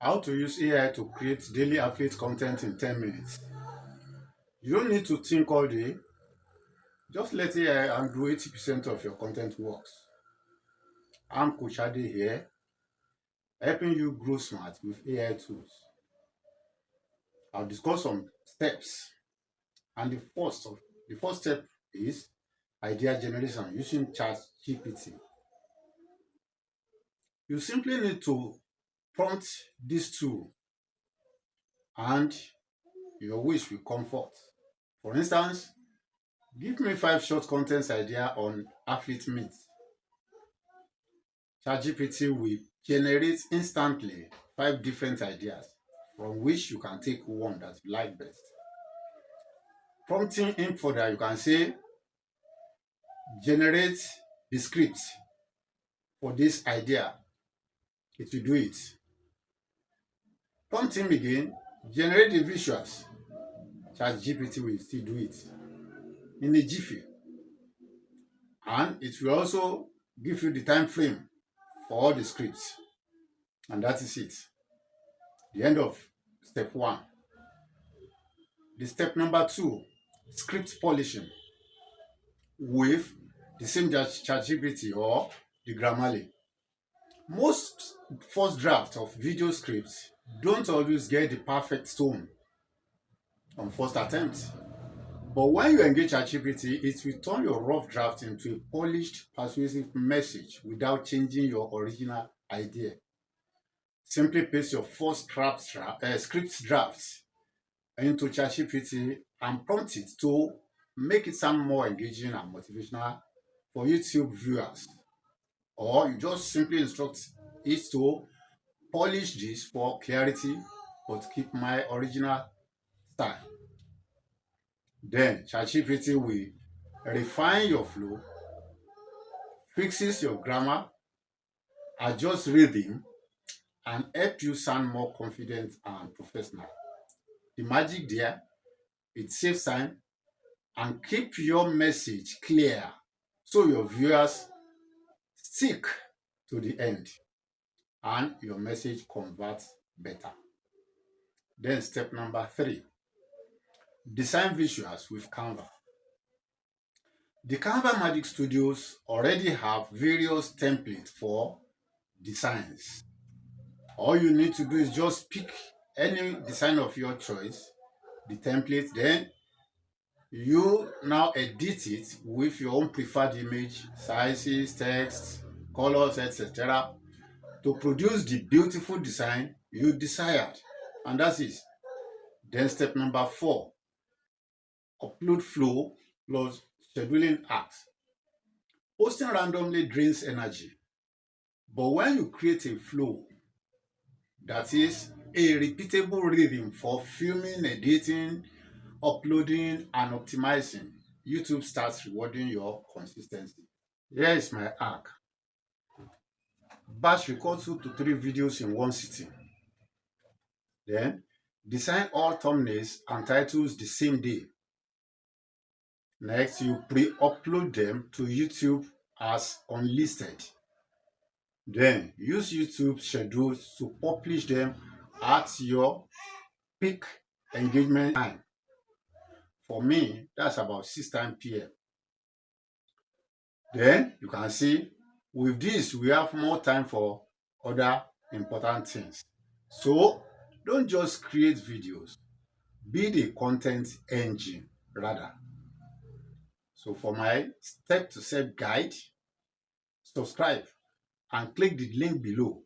How to use AI to create daily affiliate content in 10 minutes. You don't need to think all day. Just let AI and do 80% of your content works. I'm Coach Ade here, helping you grow smart with AI tools. I'll discuss some steps. And the first step is idea generation using ChatGPT. You simply need to prompt this tool and your wish will come forth. For instance, give me 5 short contents idea on affiliate meat. ChatGPT will generate instantly 5 different ideas from which you can take one that you like best. Prompting in further, you can say generate the script for this idea. It will do it. Prompt him again, generate the visuals. ChatGPT will still do it in a jiffy. And it will also give you the time frame for all the scripts. And that is it. The end of step 1. The step number 2, script polishing with the same ChatGPT or the Grammarly. Most first drafts of video scripts don't always get the perfect tone on first attempt. But when you engage ChatGPT, it will turn your rough draft into a polished, persuasive message without changing your original idea. Simply paste your first script drafts into ChatGPT and prompt it to make it sound more engaging and motivational for YouTube viewers. Or you just simply instruct it to polish this for clarity but keep my original style. Then ChatGPT will refine your flow, fixes your grammar, adjust rhythm, and help you sound more confident and professional. The magic there, it saves time and keep your message clear so your viewers stick to the end and your message converts better. Then step number 3, design visuals with Canva. The Canva Magic Studios already have various templates for designs. All you need to do is just pick any design of your choice, the template, then you now edit it with your own preferred image, sizes, text, colors, etc. to produce the beautiful design you desired. And that's it. Then step number 4, upload flow plus scheduling acts. Posting randomly drains energy. But when you create a flow, that is a repeatable rhythm for filming, editing, uploading, and optimizing, YouTube starts rewarding your consistency. Here is my hack. Batch record 2 to 3 videos in one sitting. Then design all thumbnails and titles the same day. Next, you pre-upload them to YouTube as unlisted. Then use YouTube schedules to publish them at your peak engagement time. For me, that's about 6 p.m. Then you can see with this, we have more time for other important things. So don't just create videos, be the content engine rather. So for my step-to-step guide, subscribe and click the link below